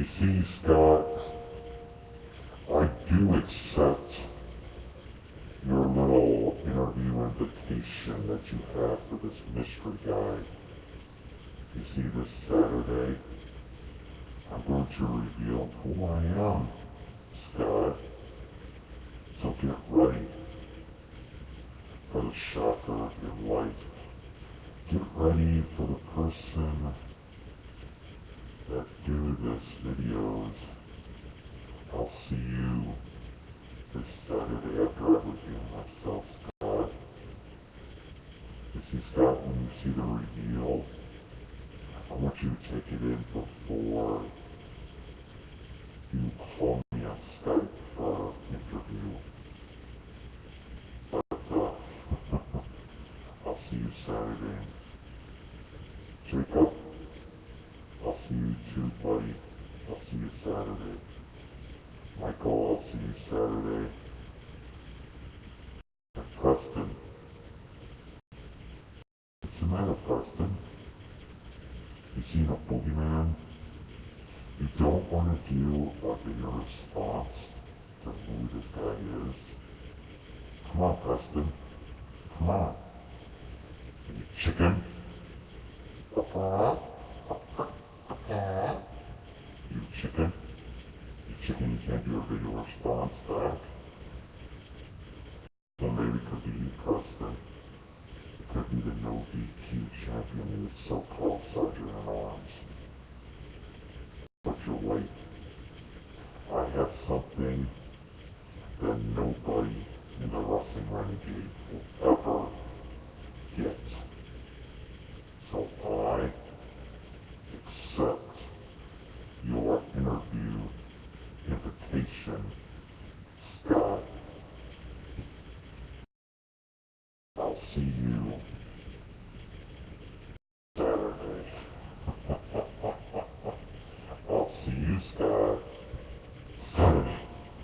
You see, Scott, I do accept your little interview invitation that you have for this mystery guy. You see, this Saturday, I'm going to reveal who I am, Scott. So get ready for the shocker of your life. Get ready for the person that do this videos. I'll see you this Saturday after I reveal myself, Scott. You see, Scott, when you see the reveal, I want you to take it in before you call me on Skype for an interview. But, I'll see you Saturday. Jacob, I'll see you too, buddy. I'll see you Saturday. Michael, I'll see you Saturday. And Preston, what's the matter, Preston? You seen a boogeyman? You don't want to do a video response to who this guy is. Come on, Preston. Come on. You chicken. You chicken. You chicken, you can't do a video response back. Well, maybe it could be you, Preston. It could be the no DQ champion who is so